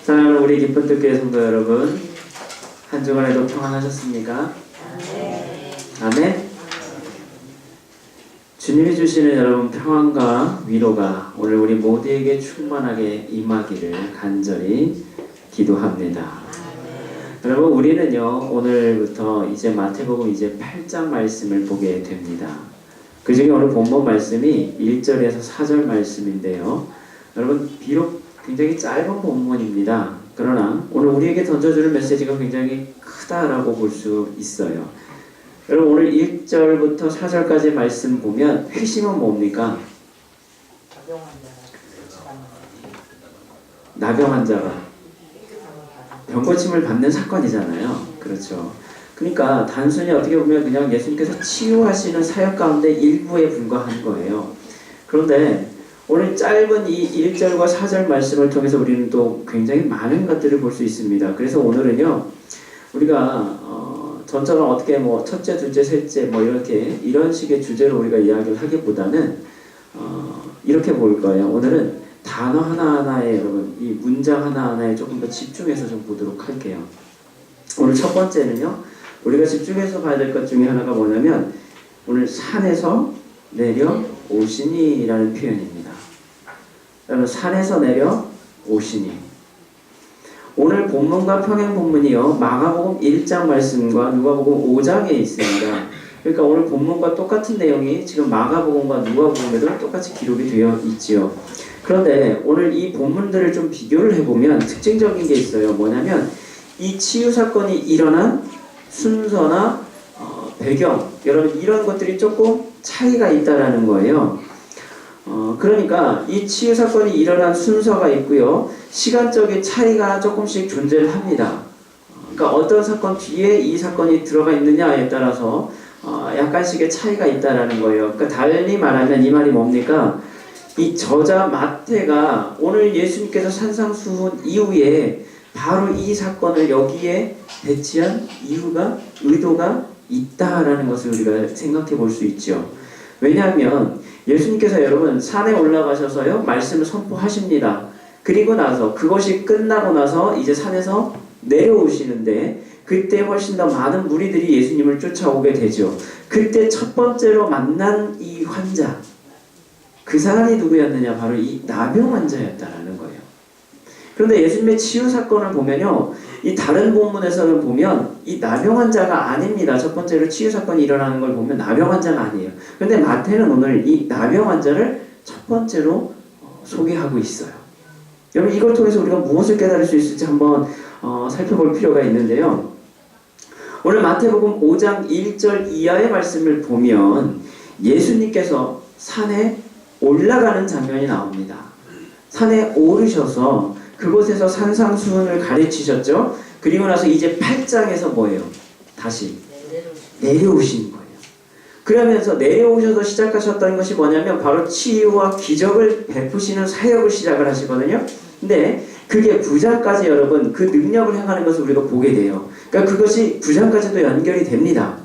사랑하는 우리 기쁜 뜻교회 성도 여러분, 한 주간에도 평안하셨습니까? 아멘. 주님이 주시는 여러분 평안과 위로가 오늘 우리 모두에게 충만하게 임하기를 간절히 기도합니다. 여러분, 우리는요 오늘부터 이제 마태복음 이제 8장 말씀을 보게 됩니다. 그 중에 오늘 본문 말씀이 1절에서 4절 말씀인데요. 여러분, 비록 굉장히 짧은 본문입니다. 그러나 오늘 우리에게 던져주는 메시지가 굉장히 크다라고 볼 수 있어요. 여러분, 오늘 1절부터 4절까지 말씀 보면 핵심은 뭡니까? 나병 환자가 병고침을 받는 사건이잖아요. 그렇죠. 그러니까 단순히 어떻게 보면 그냥 예수님께서 치유하시는 사역 가운데 일부에 불과한 거예요. 그런데 오늘 짧은 이 1절과 4절 말씀을 통해서 우리는 또 굉장히 많은 것들을 볼 수 있습니다. 그래서 오늘은요, 우리가 전처럼 어떻게 뭐 첫째, 둘째, 셋째 뭐 이런 식의 주제로 우리가 이야기를 하기보다는 이렇게 볼 거예요. 오늘은 단어 하나하나에 여러분, 이 문장 하나하나에 조금 더 집중해서 좀 보도록 할게요. 오늘 첫 번째는요, 우리가 집중해서 봐야 될 것 중에 하나가 뭐냐면 오늘 산에서 내려오시니라는 표현입니다. 여러분, 산에서 내려오시니. 오늘 본문과 평행 본문이요, 마가복음 1장 말씀과 누가복음 5장에 있습니다. 그러니까 오늘 본문과 똑같은 내용이 지금 마가복음과 누가복음에도 똑같이 기록이 되어 있지요. 그런데 오늘 이 본문들을 좀 비교를 해보면 특징적인 게 있어요. 뭐냐면 이 치유 사건이 일어난 순서나 배경, 여러분 이런 것들이 조금 차이가 있다라는 거예요. 그러니까 이 치유 사건이 일어난 순서가 있고요, 시간적인 차이가 조금씩 존재를 합니다. 그러니까 어떤 사건 뒤에 이 사건이 들어가 있느냐에 따라서 약간씩의 차이가 있다라는 거예요. 그러니까 달리 말하면 이 말이 뭡니까? 이 저자 마태가 오늘 예수님께서 산상수훈 이후에 바로 이 사건을 여기에 배치한 이유가, 의도가 있다라는 것을 우리가 생각해 볼 수 있죠. 왜냐하면 예수님께서 여러분 산에 올라가셔서요 말씀을 선포하십니다. 그리고 나서 그것이 끝나고 나서 이제 산에서 내려오시는데 그때 훨씬 더 많은 무리들이 예수님을 쫓아오게 되죠. 그때 첫 번째로 만난 이 환자, 그 사람이 누구였느냐? 바로 이 나병 환자였다라는 거예요. 그런데 예수님의 치유 사건을 보면요, 이 다른 본문에서는 보면 이 나병 환자가 아닙니다. 첫 번째로 치유 사건이 일어나는 걸 보면 나병 환자가 아니에요. 그런데 마태는 오늘 이 나병 환자를 첫 번째로 소개하고 있어요. 여러분, 이걸 통해서 우리가 무엇을 깨달을 수 있을지 한번 살펴볼 필요가 있는데요. 오늘 마태복음 5장 1절 이하의 말씀을 보면 예수님께서 산에 올라가는 장면이 나옵니다. 산에 오르셔서 그곳에서 산상수훈을 가르치셨죠. 그리고 나서 이제 8장에서 뭐예요? 다시 내려오신 거예요. 그러면서 내려오셔서 시작하셨던 것이 뭐냐면 바로 치유와 기적을 베푸시는 사역을 시작을 하시거든요. 근데 그게 부자까지 여러분 그 능력을 행하는 것을 우리가 보게 돼요. 그러니까 그것이 부자까지도 연결이 됩니다.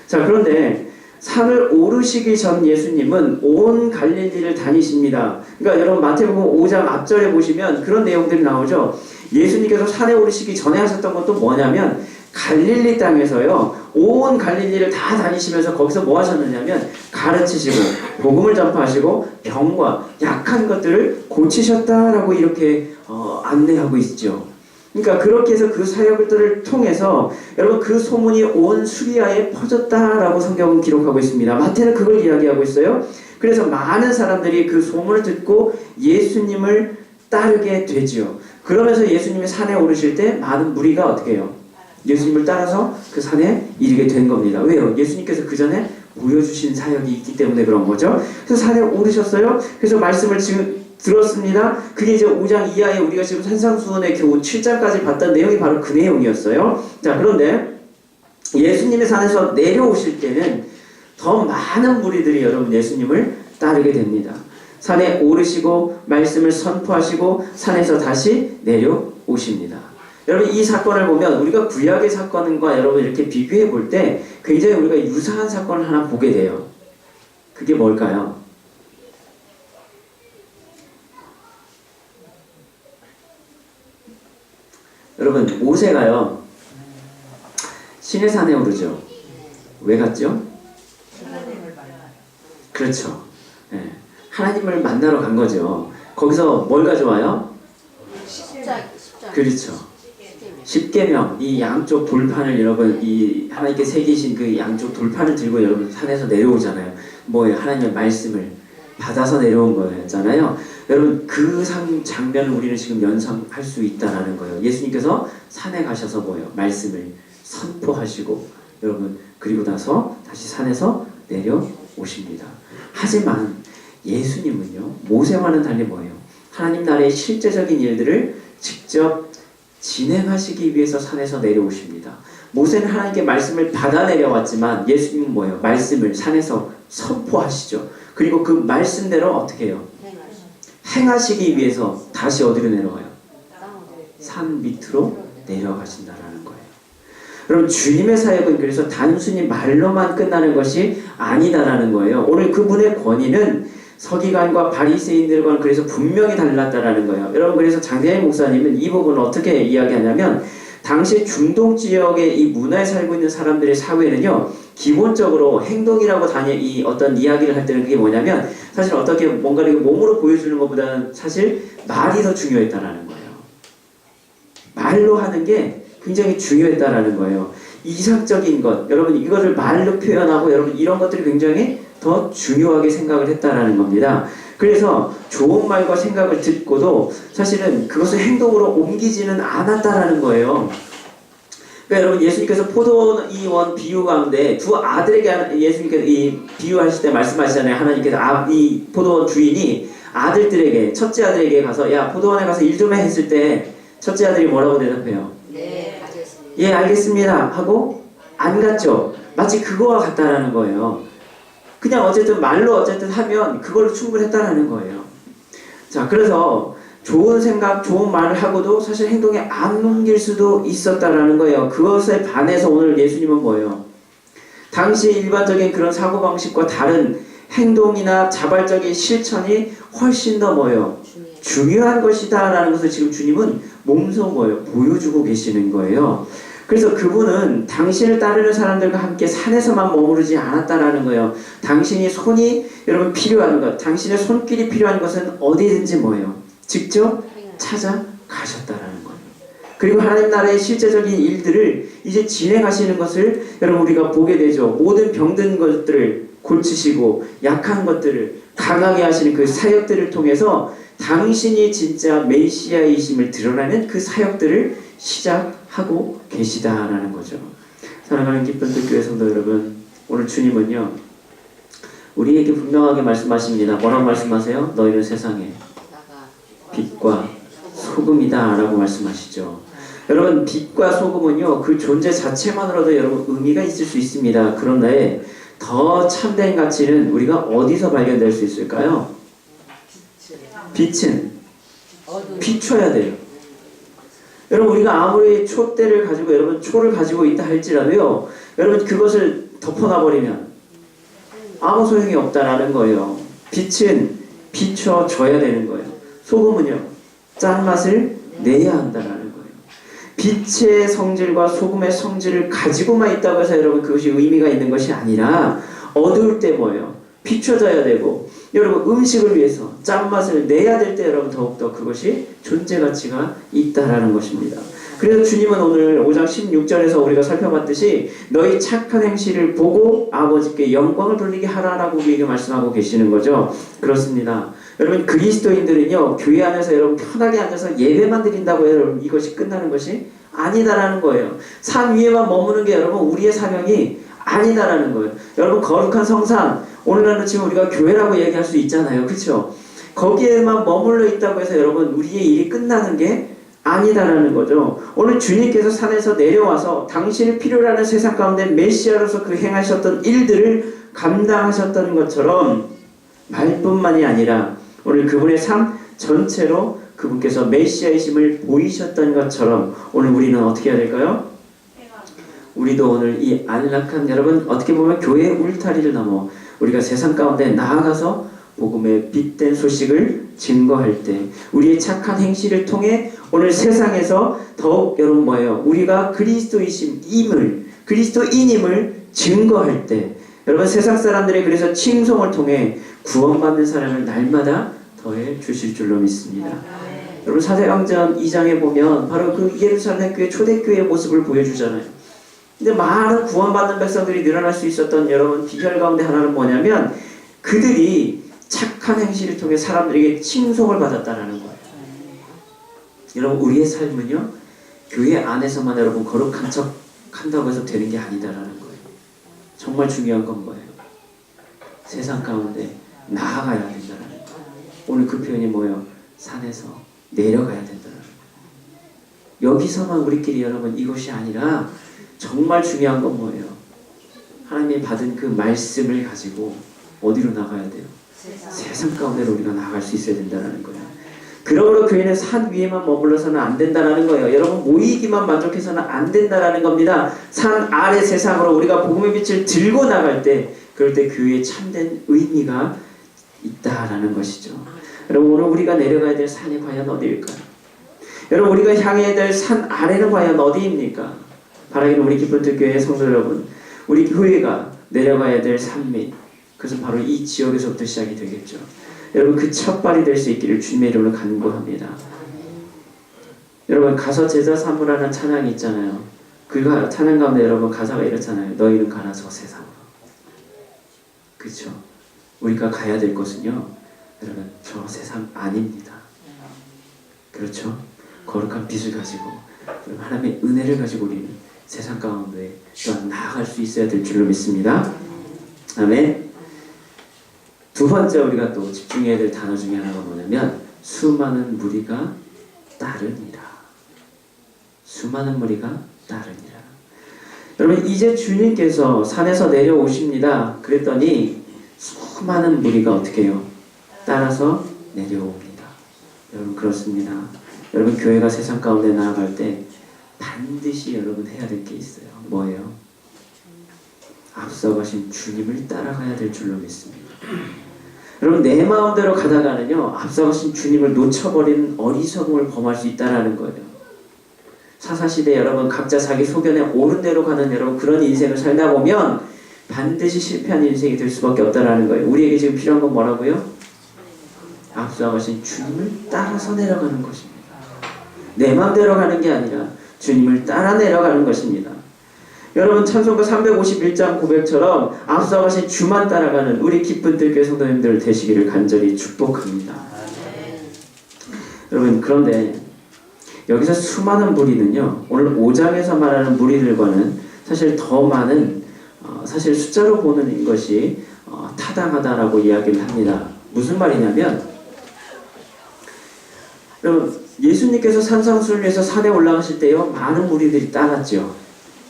자, 그런데 산을 오르시기 전 예수님은 온 갈릴리를 다니십니다. 그러니까 여러분 마태복음 5장 앞절에 보시면 그런 내용들이 나오죠. 예수님께서 산에 오르시기 전에 하셨던 것도 뭐냐면 갈릴리 땅에서요 온 갈릴리를 다 다니시면서 거기서 뭐 하셨느냐면 가르치시고 복음을 전파하시고 병과 약한 것들을 고치셨다라고 이렇게 안내하고 있죠. 그러니까 그렇게 해서 그 사역들을 통해서 여러분 그 소문이 온 수리아에 퍼졌다라고 성경은 기록하고 있습니다. 마태는 그걸 이야기하고 있어요. 그래서 많은 사람들이 그 소문을 듣고 예수님을 따르게 되지요. 그러면서 예수님이 산에 오르실 때 많은 무리가 어떻게 해요? 예수님을 따라서 그 산에 이르게 된 겁니다. 왜요? 예수님께서 그 전에 보여주신 사역이 있기 때문에 그런 거죠. 그래서 산에 오르셨어요. 그래서 말씀을 지금 들었습니다. 그게 이제 5장 이하에 우리가 지금 산상수훈의 겨우 7장까지 봤던 내용이 바로 그 내용이었어요. 자, 그런데 예수님의 산에서 내려오실 때는 더 많은 무리들이 여러분 예수님을 따르게 됩니다. 산에 오르시고 말씀을 선포하시고 산에서 다시 내려오십니다. 여러분 이 사건을 보면 우리가 구약의 사건과 여러분 이렇게 비교해 볼 때 굉장히 우리가 유사한 사건을 하나 보게 돼요. 그게 뭘까요? 여러분 모세가요 시내산에 오르죠. 왜 갔죠? 그렇죠. 예. 하나님을 만나러 간 거죠. 거기서 뭘 가져와요? 그렇죠. 십계명, 이 양쪽 돌판을 여러분 이 하나님께 새기신 그 양쪽 돌판을 들고 여러분 산에서 내려오잖아요. 뭐예요? 하나님의 말씀을 받아서 내려온 거였잖아요. 여러분 그 장면을 우리는 지금 연상할 수 있다라는 거예요. 예수님께서 산에 가셔서 뭐예요? 말씀을 선포하시고 여러분 그리고 나서 다시 산에서 내려오십니다. 하지만 예수님은요 모세와는 달리 뭐예요? 하나님 나라의 실제적인 일들을 직접 진행하시기 위해서 산에서 내려오십니다. 모세는 하나님께 말씀을 받아 내려왔지만 예수님은 뭐예요? 말씀을 산에서 선포하시죠. 그리고 그 말씀대로 어떻게 해요? 행하시기 위해서 다시 어디로 내려와요? 산 밑으로 내려가신다라는 거예요. 여러분 주님의 사역은 그래서 단순히 말로만 끝나는 것이 아니다라는 거예요. 오늘 그분의 권위는 서기관과 바리새인들과는 그래서 분명히 달랐다라는 거예요. 여러분 그래서 장대현 목사님은 이 부분을 어떻게 이야기하냐면 당시 중동 지역의 이 문화에 살고 있는 사람들의 사회는요 기본적으로 행동이라고 이 어떤 이야기를 할 때는 그게 뭐냐면 사실 어떻게 뭔가를 몸으로 보여주는 것보다는 사실 말이 더 중요했다라는 거예요. 말로 하는 게 굉장히 중요했다라는 거예요. 이상적인 것, 여러분 이거를 말로 표현하고 여러분 이런 것들이 굉장히 더 중요하게 생각을 했다라는 겁니다. 그래서 좋은 말과 생각을 듣고도 사실은 그것을 행동으로 옮기지는 않았다라는 거예요. 그러니까 여러분 예수님께서 포도원 비유 가운데 두 아들에게 예수님께서 이 비유하실 때 말씀하시잖아요. 하나님께서 이 포도원 주인이 아들들에게 첫째 아들에게 가서 야 포도원에 가서 일 좀 해 했을 때 첫째 아들이 뭐라고 대답해요? 네, 알겠습니다. 예 알겠습니다 하고 안 갔죠. 마치 그거와 같다라는 거예요. 그냥 어쨌든 말로 어쨌든 하면 그걸로 충분했다라는 거예요. 자 그래서 좋은 생각, 좋은 말을 하고도 사실 행동에 안 옮길 수도 있었다라는 거예요. 그것에 반해서 오늘 예수님은 뭐예요? 당시 일반적인 그런 사고방식과 다른 행동이나 자발적인 실천이 훨씬 더 뭐예요? 중요한 것이다라는 것을 지금 주님은 몸소 뭐예요? 보여주고 계시는 거예요. 그래서 그분은 당신을 따르는 사람들과 함께 산에서만 머무르지 않았다라는 거예요. 당신이 손이 여러분 필요한 것, 당신의 손길이 필요한 것은 어디든지 뭐예요? 직접 찾아가셨다라는 거예요. 그리고 하나님 나라의 실제적인 일들을 이제 진행하시는 것을 여러분 우리가 보게 되죠. 모든 병든 것들을 고치시고 약한 것들을 강하게 하시는 그 사역들을 통해서 당신이 진짜 메시아이심을 드러내는 그 사역들을 시작하고 계시다라는 거죠. 사랑하는 기쁜 교회 성도 여러분, 오늘 주님은요 우리에게 분명하게 말씀하십니다. 뭐라고 말씀하세요? 너희는 세상에 빛과 소금이다 라고 말씀하시죠. 여러분 빛과 소금은요 그 존재 자체만으로도 여러분 의미가 있을 수 있습니다. 그런데 더 참된 가치는 우리가 어디서 발견될 수 있을까요? 빛은 비춰야 돼요. 여러분 우리가 아무리 촛대를 가지고 여러분 초를 가지고 있다 할지라도요 여러분 그것을 덮어놔버리면 아무 소용이 없다라는 거예요. 빛은 비춰줘야 되는 거예요. 소금은요 짠맛을 내야 한다라는 거예요. 빛의 성질과 소금의 성질을 가지고만 있다고 해서 여러분 그것이 의미가 있는 것이 아니라 어두울 때 뭐예요? 비춰져야 되고 여러분 음식을 위해서 짠맛을 내야 될 때 여러분 더욱더 그것이 존재 가치가 있다라는 것입니다. 그래서 주님은 오늘 5장 16절에서 우리가 살펴봤듯이 너희 착한 행실을 보고 아버지께 영광을 돌리게 하라라고 우리에게 말씀하고 계시는 거죠. 그렇습니다. 여러분 그리스도인들은요 교회 안에서 여러분 편하게 앉아서 예배만 드린다고 해요. 여러분 이것이 끝나는 것이 아니다라는 거예요. 산 위에만 머무는 게 여러분 우리의 사명이 아니다라는 거예요. 여러분 거룩한 성산 오늘날은 지금 우리가 교회라고 얘기할 수 있잖아요. 그렇죠? 거기에만 머물러 있다고 해서 여러분 우리의 일이 끝나는 게 아니다라는 거죠. 오늘 주님께서 산에서 내려와서 당신을 필요로 하는 세상 가운데 메시아로서 그 행하셨던 일들을 감당하셨던 것처럼 말뿐만이 아니라 오늘 그분의 삶 전체로 그분께서 메시아이심을 보이셨던 것처럼 오늘 우리는 어떻게 해야 될까요? 우리도 오늘 이 안락한 여러분 어떻게 보면 교회의 울타리를 넘어 우리가 세상 가운데 나아가서 복음의 빛된 소식을 증거할 때 우리의 착한 행실을 통해 오늘 세상에서 더욱 여러분 뭐예요? 우리가 그리스도인임을 증거할 때 여러분 세상 사람들이 그래서 칭송을 통해 구원받는 사람을 날마다 더해 주실 줄로 믿습니다. 여러분 사도행전 2장에 보면 바로 그 예루살렘 교회 초대교회의 모습을 보여주잖아요. 근데 많은 구원받는 백성들이 늘어날 수 있었던 여러분 비결 가운데 하나는 뭐냐면 그들이 착한 행실을 통해 사람들에게 칭송을 받았다는 거예요. 여러분 우리의 삶은요 교회 안에서만 여러분 거룩한 척 한다고 해서 되는 게 아니다라는 거예요. 정말 중요한 건 뭐예요? 세상 가운데 나아가야 된다는 거예요. 오늘 그 표현이 뭐예요? 산에서 내려가야 된다는 거예요. 여기서만 우리끼리 여러분 이것이 아니라 정말 중요한 건 뭐예요? 하나님이 받은 그 말씀을 가지고 어디로 나가야 돼요? 세상 가운데로 우리가 나갈 수 있어야 된다는 거예요. 그러므로 교회는 산 위에만 머물러서는 안 된다는 거예요. 여러분 모이기만 만족해서는 안 된다는 겁니다. 산 아래 세상으로 우리가 복음의 빛을 들고 나갈 때 그럴 때 교회에 참된 의미가 있다라는 것이죠. 여러분 오늘 우리가 내려가야 될 산이 과연 어디일까요? 여러분 우리가 향해야 될 산 아래는 과연 어디입니까? 바라기는 우리 기쁨들 교회의 성도 여러분, 우리 교회가 내려가야 될 산밑, 그것은 바로 이 지역에서부터 시작이 되겠죠. 여러분 그 첫발이 될 수 있기를 주님의 이름으로 간구합니다. 여러분 가서 제자 삼으라는 찬양이 있잖아요. 그 찬양 가운데 여러분 가사가 이렇잖아요. 너희는 가라 저 세상으로. 그렇죠? 우리가 가야 될 곳은요 여러분 저 세상 아닙니다. 그렇죠? 거룩한 빛을 가지고 하나님의 은혜를 가지고 우리는 세상 가운데 또한 나아갈 수 있어야 될 줄로 믿습니다. 아멘. 두 번째 우리가 또 집중해야 될 단어 중에 하나가 뭐냐면 수많은 무리가 따르니라. 수많은 무리가 따르니라. 여러분 이제 주님께서 산에서 내려오십니다. 그랬더니 수많은 무리가 어떻게 해요? 따라서 내려옵니다. 여러분 그렇습니다. 여러분 교회가 세상 가운데 나아갈 때 반드시 여러분 해야 될 게 있어요. 뭐예요? 앞서가신 주님을 따라가야 될 줄로 믿습니다. 여러분 내 마음대로 가다가는요 앞서가신 주님을 놓쳐버리는 어리석음을 범할 수 있다는 거예요. 사사시대 여러분 각자 자기 소견에 옳은 대로 가는 여러분 그런 인생을 살다 보면 반드시 실패한 인생이 될 수밖에 없다는 거예요. 우리에게 지금 필요한 건 뭐라고요? 앞서가신 주님을 따라서 내려가는 것입니다. 내 마음대로 가는 게 아니라 주님을 따라 내려가는 것입니다. 여러분 찬송가 351장 고백처럼 앞서가신 주만 따라가는 우리 기쁜 들교회 성도님들 되시기를 간절히 축복합니다. 여러분 그런데 여기서 수많은 무리는요 오늘 5장에서 말하는 무리들과는 사실 더 많은 사실 숫자로 보는 것이 타당하다라고 이야기를 합니다. 무슨 말이냐면 여러분 예수님께서 산상수훈에서 산에 올라가실 때요 많은 무리들이 따랐죠.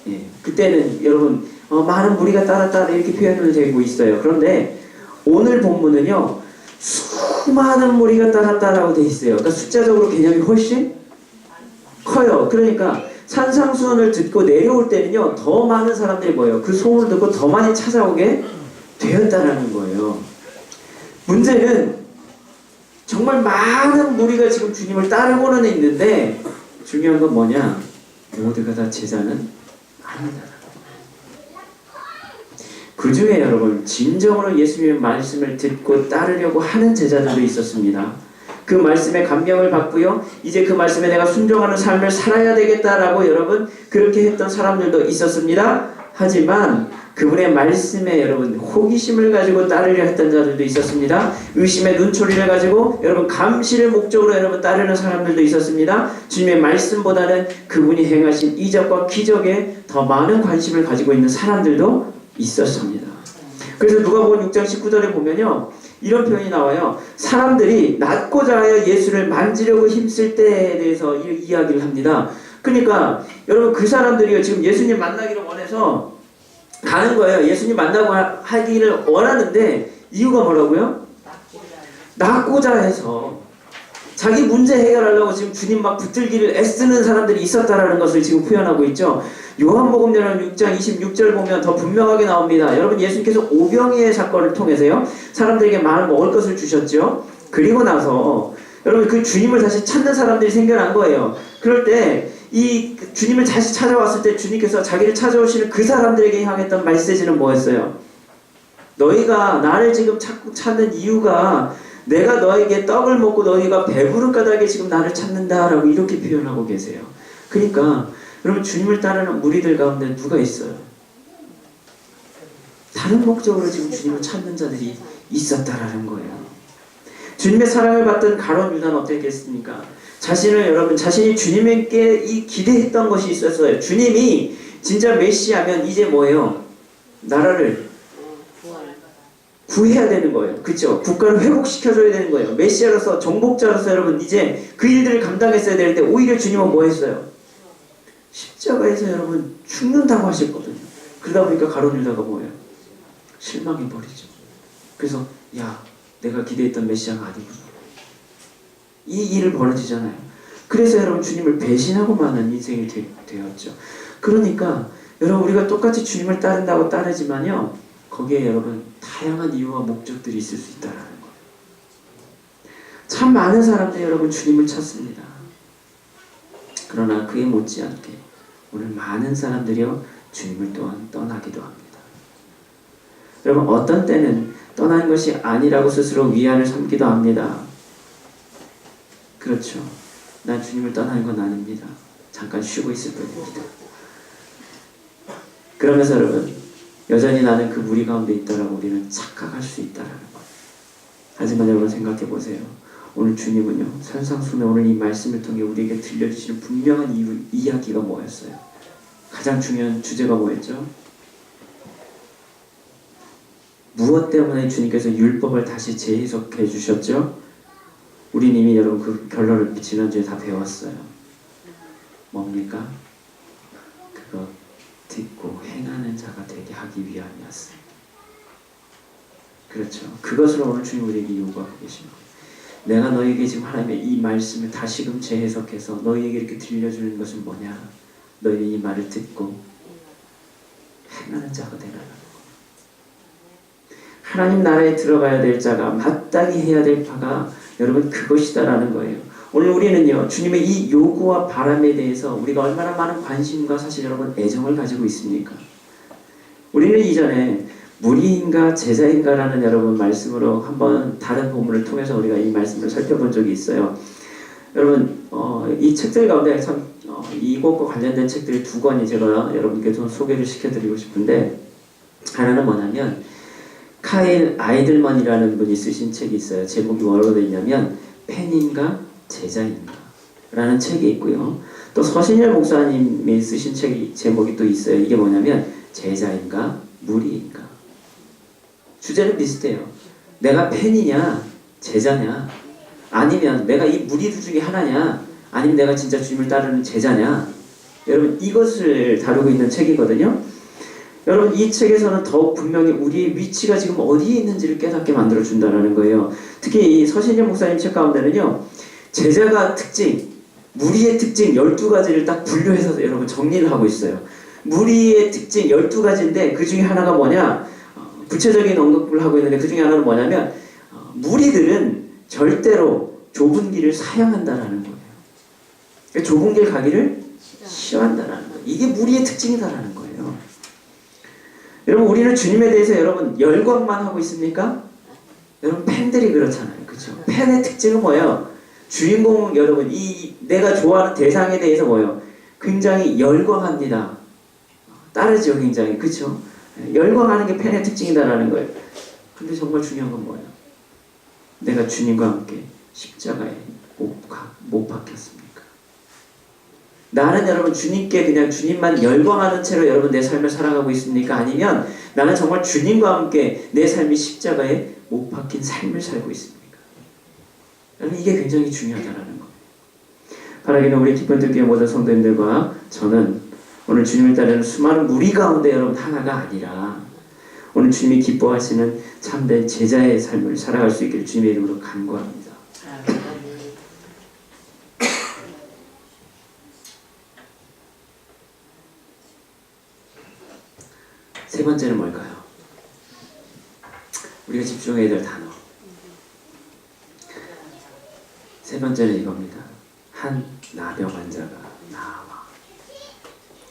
예, 그때는 여러분 많은 무리가 따랐다 이렇게 표현을 되고 있어요. 그런데 오늘 본문은요 수많은 무리가 따랐다라고 돼 있어요. 그러니까 숫자적으로 개념이 훨씬 커요. 그러니까 산상수훈을 듣고 내려올 때는요 더 많은 사람들이 뭐예요? 그 소문을 듣고 더 많이 찾아오게 되었다라는 거예요. 문제는 정말 많은 무리가 지금 주님을 따르고는 있는데 중요한 건 뭐냐? 모두가 다 제자는 아니다. 그 중에 여러분 진정으로 예수님의 말씀을 듣고 따르려고 하는 제자들도 있었습니다. 그 말씀에 감명을 받고요 이제 그 말씀에 내가 순종하는 삶을 살아야 되겠다라고 여러분 그렇게 했던 사람들도 있었습니다. 하지만 그분의 말씀에 여러분 호기심을 가지고 따르려 했던 자들도 있었습니다. 의심의 눈초리를 가지고 여러분 감시를 목적으로 여러분 따르는 사람들도 있었습니다. 주님의 말씀보다는 그분이 행하신 이적과 기적에 더 많은 관심을 가지고 있는 사람들도 있었습니다. 그래서 누가복음 6장 19절에 보면요 이런 표현이 나와요. 사람들이 낫고자 하여 예수를 만지려고 힘쓸 때에 대해서 이야기를 합니다. 그러니까 여러분 그 사람들이요 지금 예수님 만나기를 원해서 가는 거예요. 예수님 만나고 하기를 원하는데 이유가 뭐라고요? 낫고자 해서 자기 문제 해결하려고 지금 주님 막 붙들기를 애쓰는 사람들이 있었다라는 것을 지금 표현하고 있죠. 요한복음 여러분 6장 26절 보면 더 분명하게 나옵니다. 여러분 예수님께서 오병이의 사건을 통해서요 사람들에게 많은 먹을 것을 주셨죠. 그리고 나서 여러분 그 주님을 다시 찾는 사람들이 생겨난 거예요. 그럴 때 이 주님을 다시 찾아왔을 때 주님께서 자기를 찾아오시는 그 사람들에게 향했던 메시지는 뭐였어요? 너희가 나를 지금 찾는 이유가 내가 너에게 떡을 먹고 너희가 배부른 까닭에 지금 나를 찾는다라고 이렇게 표현하고 계세요. 그러니까 여러분 주님을 따르는 무리들 가운데 누가 있어요? 다른 목적으로 지금 주님을 찾는 자들이 있었다라는 거예요. 주님의 사랑을 받던 가룟 유다는 어땠겠습니까? 자신이 주님께 이 기대했던 것이 있었어요. 주님이 진짜 메시아면 이제 뭐예요? 나라를 구해야 되는 거예요. 그렇죠? 국가를 회복시켜줘야 되는 거예요. 메시아로서 정복자로서 여러분 이제 그 일들을 감당했어야 되는데 오히려 주님은 뭐 했어요? 십자가에서 여러분 죽는다고 하셨거든요. 그러다 보니까 가룟 유다가 뭐예요? 실망해버리죠. 그래서 야 내가 기대했던 메시아가 아니구나. 이 일을 벌어지잖아요. 그래서 여러분 주님을 배신하고 마는 인생이 되었죠. 그러니까 여러분 우리가 똑같이 주님을 따른다고 따르지만요. 거기에 여러분 다양한 이유와 목적들이 있을 수 있다는 거예요. 참 많은 사람들이 여러분 주님을 찾습니다. 그러나 그에 못지않게 오늘 많은 사람들이요 주님을 또한 떠나기도 합니다. 여러분 어떤 때는 떠나는 것이 아니라고 스스로 위안을 삼기도 합니다. 그렇죠. 난 주님을 떠나는 건 아닙니다. 잠깐 쉬고 있을 뿐입니다. 그러면서 여러분 여전히 나는 그 무리 가운데 있다라고 우리는 착각할 수 있다라는 거예요. 하지만 여러분 생각해 보세요. 오늘 주님은요 산상수훈의 오늘 이 말씀을 통해 우리에게 들려주시는 분명한 이야기가 뭐였어요? 가장 중요한 주제가 뭐였죠? 무엇 때문에 주님께서 율법을 다시 재해석해 주셨죠? 우리는 이미 여러분 그 결론을 지난주에 다 배웠어요. 뭡니까? 그거 듣고 행하는 자가 되게 하기 위함이었어요. 그렇죠. 그것을 오늘 주님 우리에게 요구하고 계신 거예요. 내가 너에게 지금 하나님의 이 말씀을 다시금 재해석해서 너희에게 이렇게 들려주는 것은 뭐냐? 너희 이 말을 듣고 행하는 자가 되라는 거예요. 하나님 나라에 들어가야 될 자가 마땅히 해야 될 바가 여러분 그것이다라는 거예요. 오늘 우리는요 주님의 이 요구와 바람에 대해서 우리가 얼마나 많은 관심과 사실 여러분 애정을 가지고 있습니까? 우리는 이전에 무리인가 제자인가라는 여러분 말씀으로 한번 다른 본문을 통해서 우리가 이 말씀을 살펴본 적이 있어요. 여러분 이 책들 가운데 참 이것과 관련된 책들 두 권이 제가 여러분께 좀 소개를 시켜드리고 싶은데 하나는 뭐냐면 카일 아이들먼이라는 분이 쓰신 책이 있어요. 제목이 뭐라고 되어 있냐면 팬인가 제자인가 라는 책이 있고요. 또 서신열 목사님이 쓰신 책이 제목이 또 있어요. 이게 뭐냐면 제자인가 무리인가. 주제는 비슷해요. 내가 팬이냐 제자냐 아니면 내가 이 무리들 중에 하나냐 아니면 내가 진짜 주님을 따르는 제자냐. 여러분 이것을 다루고 있는 책이거든요. 여러분 이 책에서는 더욱 분명히 우리의 위치가 지금 어디에 있는지를 깨닫게 만들어준다는 거예요. 특히 이 서신영 목사님 책 가운데는요. 제자가 특징, 무리의 특징 12가지를 딱 분류해서 여러분 정리를 하고 있어요. 무리의 특징 12가지인데 그 중에 하나가 뭐냐? 구체적인 언급을 하고 있는데 그 중에 하나는 뭐냐면 무리들은 절대로 좁은 길을 사양한다라는 거예요. 그러니까 좁은 길 가기를 싫어한다라는 거예요. 이게 무리의 특징이다라는 거예요. 여러분 우리는 주님에 대해서 여러분 열광만 하고 있습니까? 여러분 팬들이 그렇잖아요. 그렇죠? 팬의 특징은 뭐예요? 주인공 여러분 이 내가 좋아하는 대상에 대해서 뭐예요? 굉장히 열광합니다. 따르죠 굉장히. 그렇죠? 열광하는 게 팬의 특징이다라는 거예요. 근데 정말 중요한 건 뭐예요? 내가 주님과 함께 십자가에 못 박혔습니까? 나는 여러분 주님께 그냥 주님만 열광하는 채로 여러분 내 삶을 살아가고 있습니까? 아니면 나는 정말 주님과 함께 내 삶이 십자가에 못 박힌 삶을 살고 있습니까? 여러분 이게 굉장히 중요하다는 거예요. 바라기는 우리 기쁜들교회 모든 성도님들과 저는 오늘 주님을 따르는 수많은 무리 가운데 여러분 하나가 아니라 오늘 주님이 기뻐하시는 참된 제자의 삶을 살아갈 수 있기를 주님의 이름으로 간구합니다. 세 번째는 뭘까요? 우리가 집중해야 될 단어. 세 번째는 이겁니다. 한 나병 환자가 나와.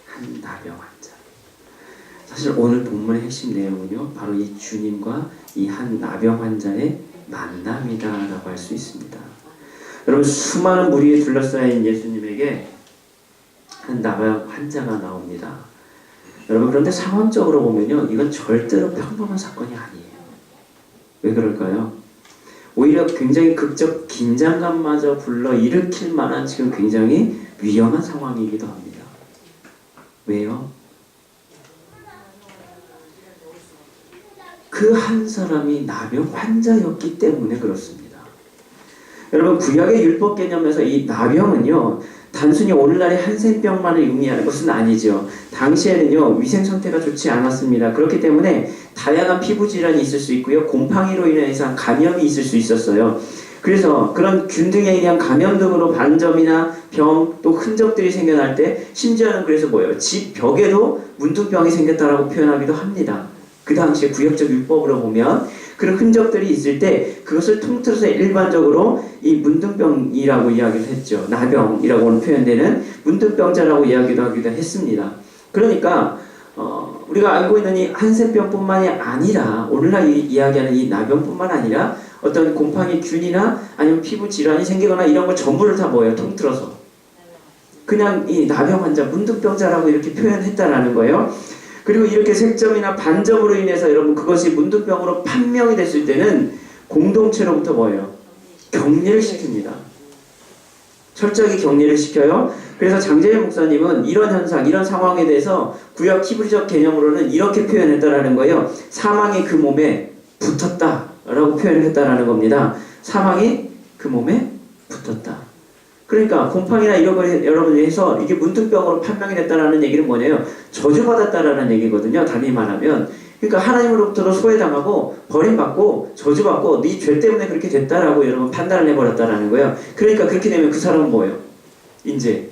한 나병 환자. 사실 오늘 본문의 핵심 내용은요, 바로 이 주님과 이 한 나병 환자의 만남이다라고 할 수 있습니다. 여러분, 수많은 무리에 둘러싸인 예수님에게 한 나병 환자가 나옵니다. 여러분, 그런데 상황적으로 보면요, 이건 절대로 평범한 사건이 아니에요. 왜 그럴까요? 오히려 굉장히 극적 긴장감마저 불러일으킬 만한 지금 굉장히 위험한 상황이기도 합니다. 왜요? 그 한 사람이 나병 환자였기 때문에 그렇습니다. 여러분, 구약의 율법 개념에서 이 나병은요, 단순히 오늘날의 한센병만을 의미하는 것은 아니죠. 당시에는요, 위생 상태가 좋지 않았습니다. 그렇기 때문에 다양한 피부 질환이 있을 수 있고요, 곰팡이로 인해서 감염이 있을 수 있었어요. 그래서 그런 균등에 의한 감염 등으로 반점이나 병, 또 흔적들이 생겨날 때, 심지어는 그래서 뭐예요? 집 벽에도 문둥병이 생겼다라고 표현하기도 합니다. 그 당시에 구약적 율법으로 보면 그런 흔적들이 있을 때 그것을 통틀어서 일반적으로 이 문둥병이라고 이야기를 했죠. 나병이라고 표현되는 문둥병자라고 이야기도 하기도 했습니다. 그러니까 우리가 알고 있는 이 한센병뿐만이 아니라 오늘날 이야기하는 이 나병뿐만 아니라 어떤 곰팡이 균이나 아니면 피부 질환이 생기거나 이런 걸 전부를 다 뭐예요? 통틀어서 그냥 이 나병 환자, 문둥병자라고 이렇게 표현했다라는 거예요. 그리고 이렇게 색점이나 반점으로 인해서 여러분 그것이 문둥병으로 판명이 됐을 때는 공동체로부터 뭐예요? 격리를 시킵니다. 철저하게 격리를 시켜요. 그래서 장재일 목사님은 이런 현상, 이런 상황에 대해서 구약 히브리적 개념으로는 이렇게 표현했다라는 거예요. 사망이 그 몸에 붙었다라고 표현했다라는 겁니다. 사망이 그 몸에 붙었다. 그러니까 곰팡이나 이런 걸 여러분이 해서 이게 문둥병으로 판명이 됐다라는 얘기는 뭐냐면 저주받았다라는 얘기거든요. 달리 말하면 그러니까 하나님으로부터도 소외당하고 버림받고 저주받고 네 죄 때문에 그렇게 됐다라고 여러분 판단을 해버렸다라는 거예요. 그러니까 그렇게 되면 그 사람은 뭐예요? 이제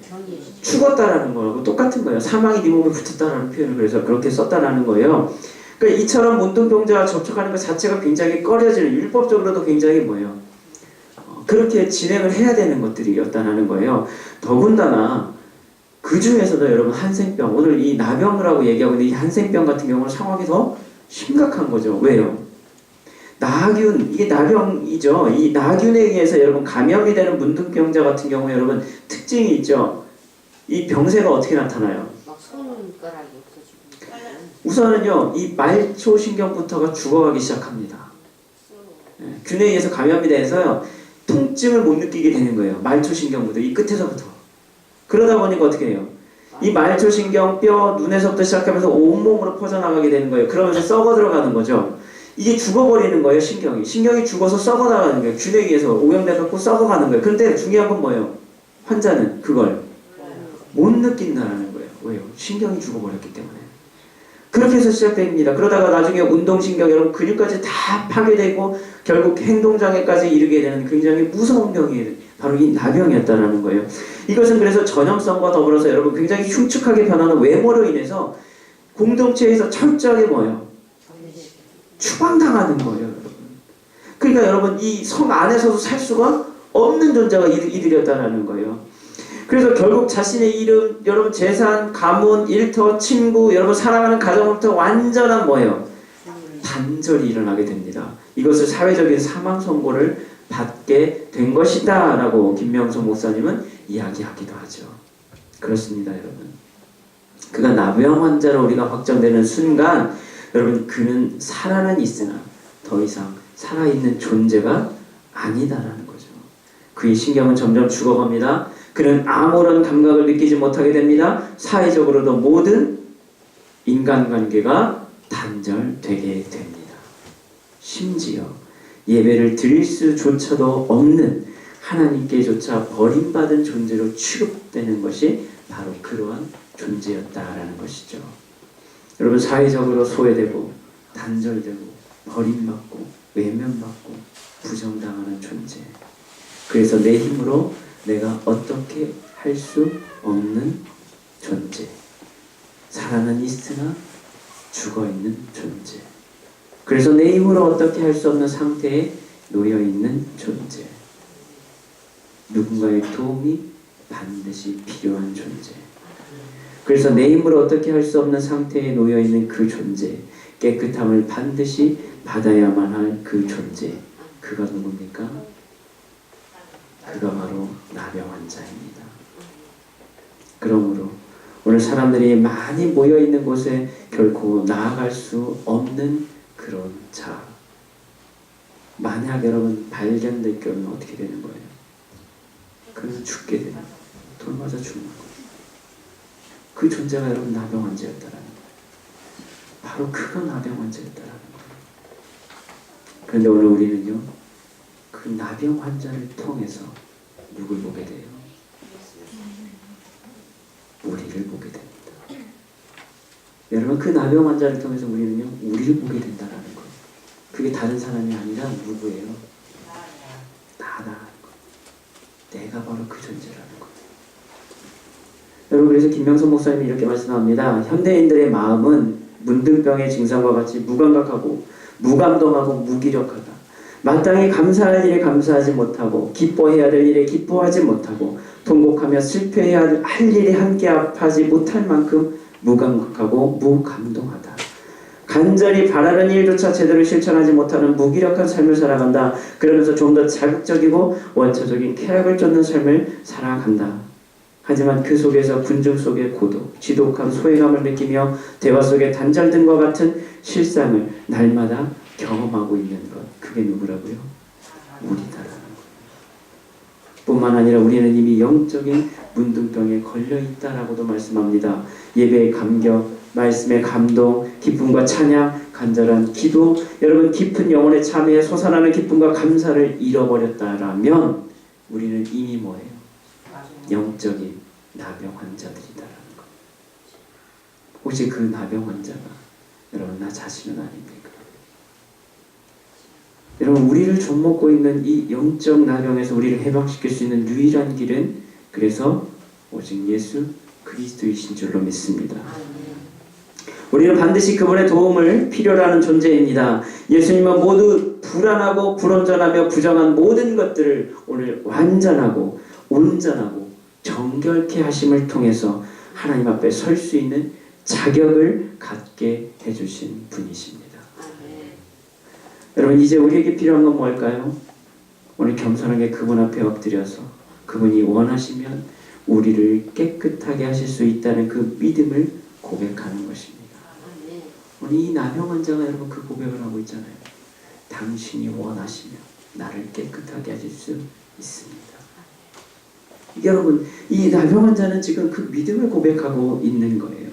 죽었다라는 거하고 똑같은 거예요. 사망이 네 몸에 붙었다라는 표현을 그래서 그렇게 썼다라는 거예요. 그러니까 이처럼 문둥병자와 접촉하는 것 자체가 굉장히 꺼려지는, 율법적으로도 굉장히 뭐예요? 그렇게 진행을 해야 되는 것들이었다는 거예요. 더군다나 그 중에서도 여러분 한센병, 오늘 이 나병이라고 얘기하고 있는 이 한센병 같은 경우는 상황이 더 심각한 거죠. 왜요? 나균, 이게 나병이죠. 이 나균에 의해서 여러분 감염이 되는 문둥병자 같은 경우 여러분 특징이 있죠. 이 병세가 어떻게 나타나요? 막 손가락이 없어지고. 우선은요, 이 말초신경부터가 죽어가기 시작합니다. 균에 의해서 감염이 돼서요, 통증을 못 느끼게 되는 거예요. 말초신경부터, 이 끝에서부터. 그러다 보니까 어떻게 해요? 이 말초신경, 뼈, 눈에서부터 시작하면서 온몸으로 퍼져나가게 되는 거예요. 그러면서 썩어 들어가는 거죠. 이게 죽어버리는 거예요, 신경이. 신경이 죽어서 썩어 나가는 거예요. 균에 의해서 오염돼갖고 썩어가는 거예요. 그런데 중요한 건 뭐예요? 환자는 그걸 못 느낀다는 거예요. 왜요? 신경이 죽어버렸기 때문에. 그렇게 해서 시작됩니다. 그러다가 나중에 운동신경, 여러분 근육까지 다 파괴되고 결국 행동장애까지 이르게 되는 굉장히 무서운 병이 바로 이 나병이었다는 거예요. 이것은 그래서 전염성과 더불어서 여러분 굉장히 흉측하게 변하는 외모로 인해서 공동체에서 철저하게 뭐예요? 추방당하는 거예요, 여러분. 그러니까 여러분 이 성 안에서도 살 수가 없는 존재가 이들이었다는 거예요. 그래서 결국 자신의 이름, 여러분 재산, 가문, 일터, 친구, 여러분 사랑하는 가정으로부터 완전한 뭐예요? 단절이 일어나게 됩니다. 이것을 사회적인 사망 선고를 받게 된 것이다 라고 김명선 목사님은 이야기하기도 하죠. 그렇습니다, 여러분. 그가 나병 환자로 우리가 확정되는 순간 여러분 그는 살아는 있으나 더 이상 살아있는 존재가 아니다라는 거죠. 그의 신경은 점점 죽어갑니다. 그는 아무런 감각을 느끼지 못하게 됩니다. 사회적으로도 모든 인간관계가 단절되게 됩니다. 심지어 예배를 드릴 수조차도 없는 하나님께조차 버림받은 존재로 취급되는 것이 바로 그러한 존재였다라는 것이죠. 여러분 사회적으로 소외되고 단절되고 버림받고 외면받고 부정당하는 존재. 그래서 내 힘으로 내가 어떻게 할 수 없는 존재. 살아는 있으나 죽어있는 존재. 그래서 내 힘으로 어떻게 할 수 없는 상태에 놓여있는 존재. 누군가의 도움이 반드시 필요한 존재. 그래서 내 힘으로 어떻게 할 수 없는 상태에 놓여 있는 그 존재, 깨끗함을 반드시 받아야만 할 그 존재, 그가 누굽니까? 그가 바로 나병 환자입니다. 그러므로 오늘 사람들이 많이 모여 있는 곳에 결코 나아갈 수 없는 그런 자, 만약 여러분 발견될 경우는 어떻게 되는 거예요? 그는 죽게 되는 거예요. 돌 맞아 죽는 거예요. 그 존재가 여러분 나병 환자였다라는 거예요. 바로 그가 나병 환자였다라는 거예요. 그런데 오늘 우리는요, 그 나병 환자를 통해서 누굴 보게 돼요? 우리를 보게 됩니다. 여러분, 그 나병 환자를 통해서 우리는요, 우리를 보게 된다라는 거예요. 그게 다른 사람이 아니라 누구예요? 나라는 거예요. 내가 바로 그 존재라는 거예요. 여러분, 그래서 김명선 목사님이 이렇게 말씀합니다. 현대인들의 마음은 문둥병의 증상과 같이 무감각하고 무감동하고 무기력하다. 마땅히 감사할 일에 감사하지 못하고 기뻐해야 될 일에 기뻐하지 못하고 통곡하며 슬퍼해야 할 일에 함께 아파하지 못할 만큼 무감각하고 무감동하다. 간절히 바라는 일조차 제대로 실천하지 못하는 무기력한 삶을 살아간다. 그러면서 좀 더 자극적이고 원초적인 쾌락을 쫓는 삶을 살아간다. 하지만 그 속에서 군중 속의 고독, 지독한 소외감을 느끼며 대화 속의 단절등과 같은 실상을 날마다 경험하고 있는 것. 그게 누구라고요? 우리다라는 거예요. 뿐만 아니라 우리는 이미 영적인 문둥병에 걸려 있다라고도 말씀합니다. 예배의 감격, 말씀의 감동, 기쁨과 찬양, 간절한 기도, 여러분 깊은 영혼의 참회에 솟아나는 기쁨과 감사를 잃어버렸다라면 우리는 이미 뭐예요? 영적인 나병 환자들이다라는 것. 혹시 그 나병 환자가 여러분 나 자신은 아닙니까? 여러분, 우리를 좀먹고 있는 이 영적 나병에서 우리를 해방시킬 수 있는 유일한 길은 그래서 오직 예수 그리스도이신 줄로 믿습니다. 우리는 반드시 그분의 도움을 필요로 하는 존재입니다. 예수님은 모두 불안하고 불온전하며 부정한 모든 것들을 오늘 완전하고 온전하고 정결케 하심을 통해서 하나님 앞에 설 수 있는 자격을 갖게 해주신 분이십니다. 여러분, 이제 우리에게 필요한 건 뭘까요? 오늘 겸손하게 그분 앞에 엎드려서 그분이 원하시면 우리를 깨끗하게 하실 수 있다는 그 믿음을 고백하는 것입니다. 오늘 이 나병 환자가 여러분 그 고백을 하고 있잖아요. 당신이 원하시면 나를 깨끗하게 하실 수 있습니다. 여러분, 이 나병 환자는 지금 그 믿음을 고백하고 있는 거예요.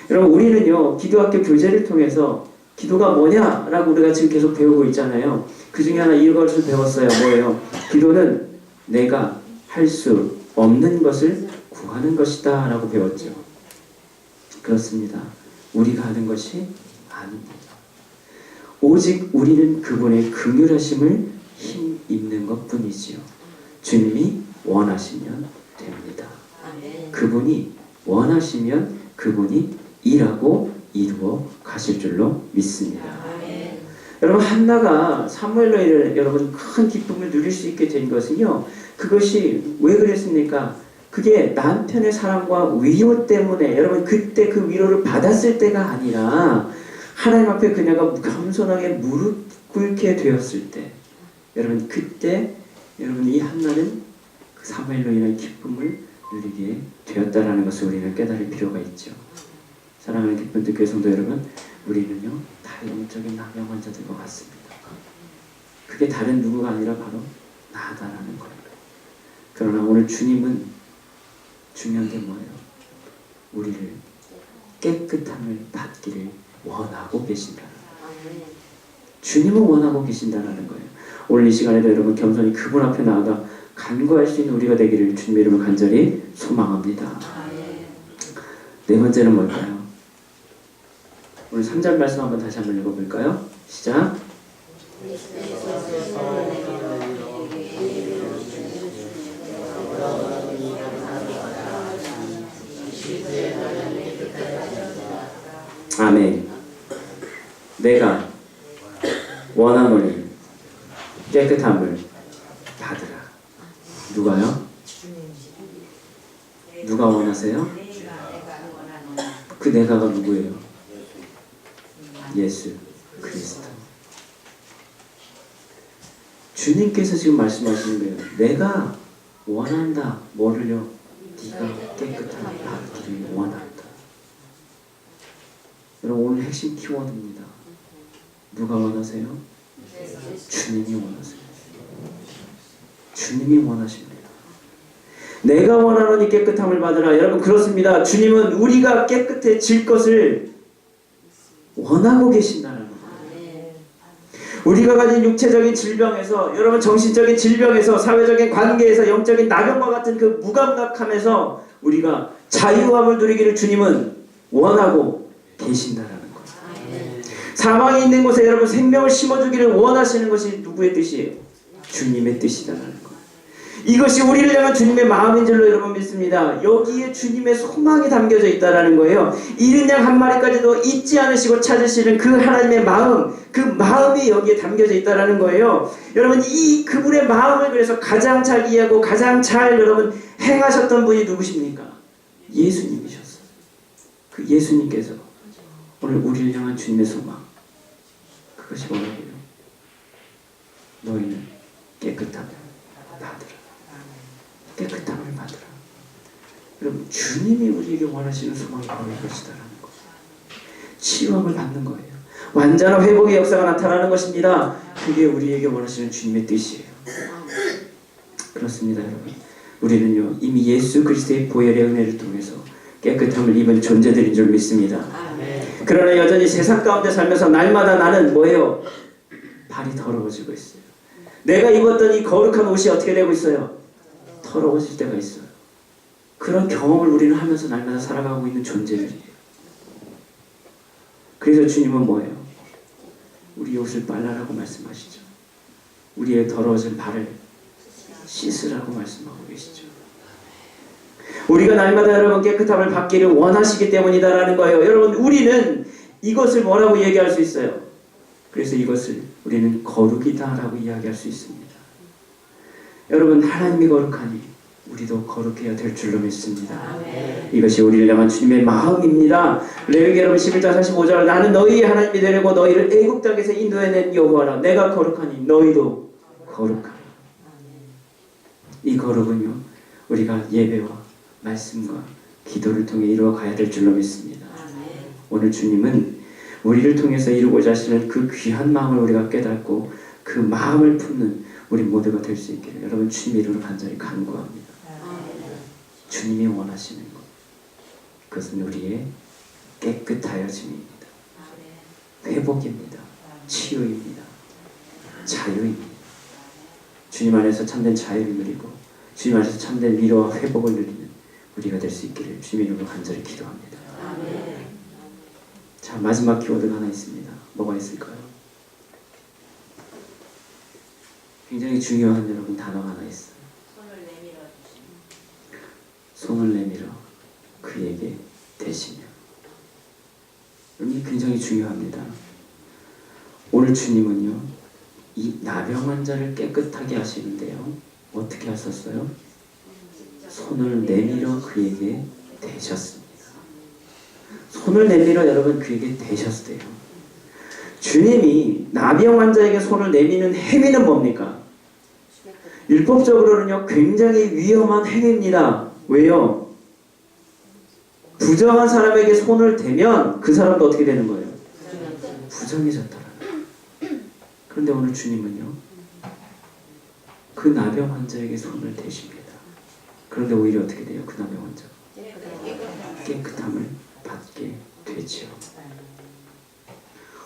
여러분, 우리는요, 기도학교 교재를 통해서 기도가 뭐냐라고 우리가 지금 계속 배우고 있잖아요. 그 중에 하나 이것을 배웠어요. 뭐예요? 기도는 내가 할 수 없는 것을 구하는 것이다 라고 배웠죠. 그렇습니다. 우리가 하는 것이 아닙니다. 오직 우리는 그분의 긍휼하심을 힘입는 것뿐이지요. 주님이 원하시면 됩니다. 그분이 원하시면 그분이 일하고 이루어 가실 줄로 믿습니다. 여러분, 한나가 사무엘로 여러분 큰 기쁨을 누릴 수 있게 된 것은요, 그것이 왜 그랬습니까? 그게 남편의 사랑과 위로 때문에, 여러분 그때 그 위로를 받았을 때가 아니라 하나님 앞에 그녀가 겸손하게 무릎 꿇게 되었을 때, 여러분 그때 여러분 이 한나는 그 사무엘로 인한 기쁨을 누리게 되었다라는 것을 우리는 깨달을 필요가 있죠. 사랑하는 기쁜 교회 성도 여러분, 우리는요 다 영적인 나병 환자들과 같습니다. 그게 다른 누구가 아니라 바로 나다라는 거예요. 그러나 오늘 주님은 중요한 게 뭐예요? 우리를 깨끗함을 받기를 원하고 계신다. 주님은 원하고 계신다라는 거예요. 오늘 이 시간에도 여러분 겸손히 그분 앞에 나아가 간구할 수 있는 우리가 되기를 주님의 이름으로 간절히 소망합니다. 네 번째는 뭘까요? 오늘 3절 말씀 한번 다시 한번 읽어볼까요? 시작. 아멘. 내가 원하노니 깨끗함을 받으라. 누가요? 누가 원하세요? 그 내가가 누구예요? 예수 그리스도. 주님께서 지금 말씀하시는 거예요. 내가 원한다. 뭐를요? 네가 깨끗한 받기를 원한다. 여러분 오늘 핵심 키워드입니다. 누가 원하세요? 주님이 원하세요. 주님이 원하십니다. 내가 원하노니 깨끗함을 받으라. 여러분 그렇습니다. 주님은 우리가 깨끗해질 것을 원하고 계신다는 거예요. 우리가 가진 육체적인 질병에서, 여러분 정신적인 질병에서, 사회적인 관계에서, 영적인 나병과 같은 그 무감각함에서 우리가 자유함을 누리기를 주님은 원하고 계신다는 거예요. 사망이 있는 곳에 여러분 생명을 심어주기를 원하시는 것이 누구의 뜻이에요? 주님의 뜻이다라는 거예요. 이것이 우리를 향한 주님의 마음인 줄로 여러분 믿습니다. 여기에 주님의 소망이 담겨져 있다는 거예요. 이른 양 한 마리까지도 잊지 않으시고 찾으시는 그 하나님의 마음, 그 마음이 여기에 담겨져 있다는 거예요. 여러분 이 그분의 마음을 그래서 가장 잘 이해하고 가장 잘 여러분 행하셨던 분이 누구십니까? 예수님이셨어요. 그 예수님께서 오늘 우리를 향한 주님의 소망, 그것이 뭐라고요? 너희는 깨끗함을 받으라. 깨끗함을 받으라. 여러분 주님이 우리에게 원하시는 소망이 바로 이것이다라는 거예요. 치유함을 받는 거예요. 완전한 회복의 역사가 나타나는 것입니다. 그게 우리에게 원하시는 주님의 뜻이에요. 그렇습니다 여러분. 우리는요 이미 예수 그리스도의 보혈의 은혜를 통해서 깨끗함을 입은 존재들인 줄 믿습니다. 그러나 여전히 세상 가운데 살면서 날마다 나는 뭐예요? 발이 더러워지고 있어요. 내가 입었던 이 거룩한 옷이 어떻게 되고 있어요? 더러워질 때가 있어요. 그런 경험을 우리는 하면서 날마다 살아가고 있는 존재들이에요. 그래서 주님은 뭐예요? 우리 옷을 빨라라고 말씀하시죠. 우리의 더러워진 발을 씻으라고 말씀하고 계시죠. 우리가 날마다 여러분 깨끗함을 받기를 원하시기 때문이다라는 거예요. 여러분 우리는 이것을 뭐라고 얘기할 수 있어요? 그래서 이것을 우리는 거룩이다라고 이야기할 수 있습니다. 여러분 하나님이 거룩하니 우리도 거룩해야 될 줄로 믿습니다. 이것이 우리를 향한 주님의 마음입니다. 레위기 여러분 11장 45절 나는 너희의 하나님이 되려고 너희를 애굽 땅에서 인도해낸 여호와라. 내가 거룩하니 너희도 거룩하라. 이 거룩은요 우리가 예배와 말씀과 기도를 통해 이루어가야 될 줄로 믿습니다. 오늘 주님은 우리를 통해서 이루고자 하시는 그 귀한 마음을 우리가 깨닫고 그 마음을 품는 우리 모두가 될 수 있기를 여러분 주님 이름으로 간절히 간구합니다. 주님이 원하시는 것, 그것은 우리의 깨끗하여짐입니다. 회복입니다. 치유입니다. 자유입니다. 주님 안에서 참된 자유를 누리고 주님 안에서 참된 위로와 회복을 누리는 우리가 될 수 있기를 주님 이름으로 간절히 기도합니다. 자, 마지막 키워드가 하나 있습니다. 뭐가 있을까요? 굉장히 중요한 여러분 단어가 하나 있어요. 손을 내밀어 그에게 대시며. 이게 굉장히 중요합니다. 오늘 주님은요 이 나병 환자를 깨끗하게 하시는데요 어떻게 하셨어요? 손을 내밀어 그에게 대셨습니다. 손을 내밀어 여러분 그에게 대셨대요. 주님이 나병 환자에게 손을 내미는 행위는 뭡니까? 율법적으로는요 굉장히 위험한 행위입니다. 왜요? 부정한 사람에게 손을 대면 그 사람도 어떻게 되는 거예요? 부정해졌다라는 거예요. 그런데 오늘 주님은요 그 나병 환자에게 손을 대십니다. 그런데 오히려 어떻게 돼요? 그 나병 환자가 깨끗함을 받게 되죠.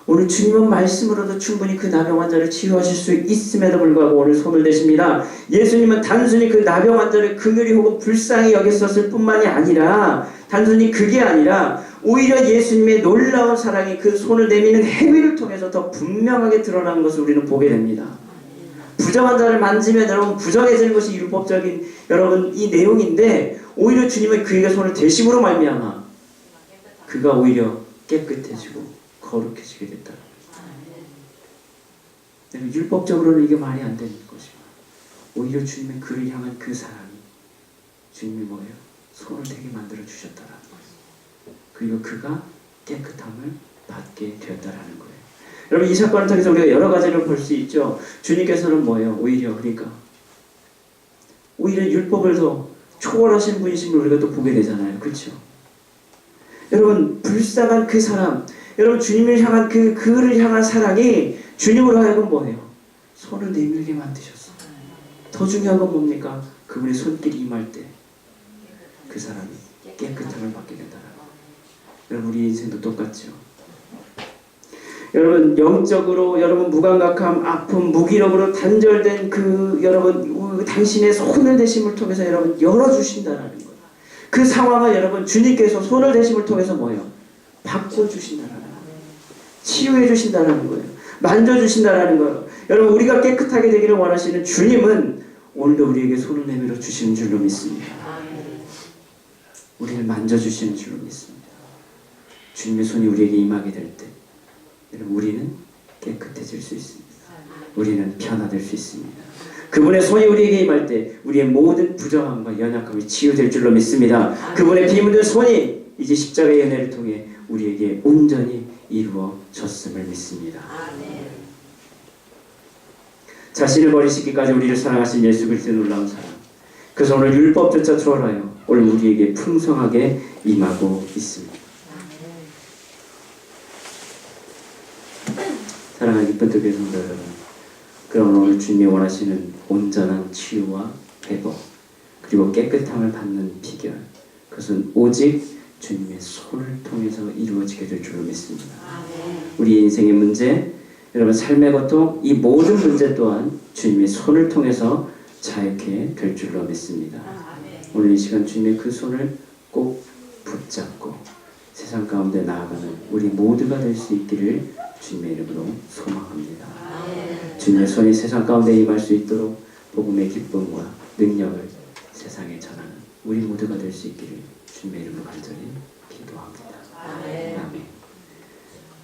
오늘 주님은 말씀으로도 충분히 그 나병 환자를 치유하실 수 있음에도 불구하고 오늘 손을 대십니다. 예수님은 단순히 그 나병 환자를 긍휼히 혹은 불쌍히 여겼었을 뿐만이 아니라 단순히 그게 아니라 오히려 예수님의 놀라운 사랑이 그 손을 내미는 행위를 통해서 더 분명하게 드러나는 것을 우리는 보게 됩니다. 부정한 자를 만지면 여러분 부정해지는 것이 율법적인 여러분 이 내용인데 오히려 주님은 그에게 손을 대심으로 말미암아 그가 오히려 깨끗해지고 거룩해지게 됐다. 율법적으로는 이게 말이 안 되는 것입니다. 오히려 주님의 그를 향한 그 사랑이 주님이 뭐예요? 손을 대게 만들어 주셨다라는 거예요. 그리고 그가 깨끗함을 받게 되었다라는 거예요. 여러분, 이 사건을 통해서 우리가 여러 가지를 볼 수 있죠. 주님께서는 뭐예요? 오히려 율법을 더 초월하신 분이심을 우리가 또 보게 되잖아요. 그렇죠? 여러분, 불쌍한 그 사람, 여러분 주님을 향한 그를 향한 사랑이 주님으로 하여금 뭐예요? 손을 내밀게 만드셨어. 더 중요한 건 뭡니까? 그분의 손길이 임할 때 그 사람이 깨끗함을 받게 된다는 거예요. 여러분, 우리 인생도 똑같죠. 여러분, 영적으로 여러분 무감각함, 아픔, 무기력으로 단절된 여러분 당신의 손을 대심을 통해서 여러분 열어주신다라는 거예요. 그 상황을 여러분 주님께서 손을 대심을 통해서 뭐예요? 바꿔주신다라는 거예요. 치유해 주신다라는 거예요. 만져주신다라는 거예요. 여러분, 우리가 깨끗하게 되기를 원하시는 주님은 오늘도 우리에게 손을 내밀어 주시는 줄로 믿습니다. 우리를 만져주시는 줄로 믿습니다. 주님의 손이 우리에게 임하게 될 때 여러분, 우리는 깨끗해질 수 있습니다. 우리는 변화될 수 있습니다. 그분의 손이 우리에게 임할 때 우리의 모든 부정함과 연약함이 치유될 줄로 믿습니다. 그분의 비묻은 손이 이제 십자가의 은혜를 통해 우리에게 온전히 이루어졌음을 믿습니다. 자신을 버리시기까지 우리를 사랑하신 예수 그리스도의 놀라운 사랑, 그래서 오늘 율법조차 초월하여 오늘 우리에게 풍성하게 임하고 있습니다. 사랑하는 기쁜 교회 성도 여러분, 그럼 오늘 주님이 원하시는 온전한 치유와 회복 그리고 깨끗함을 받는 비결, 그것은 오직 주님의 손을 통해서 이루어지게 될 줄로 믿습니다. 우리 인생의 문제, 여러분 삶의 고통, 이 모든 문제 또한 주님의 손을 통해서 자유케 될 줄로 믿습니다. 오늘 이 시간 주님의 그 손을 꼭 붙잡고 세상 가운데 나아가는 우리 모두가 될 수 있기를 주님의 이름으로 소망합니다. 주님의 손이 세상 가운데 임할 수 있도록 복음의 기쁨과 능력을 세상에 전하는 우리 모두가 될 수 있기를 주님의 이름으로 간절히 기도합니다. 아멘.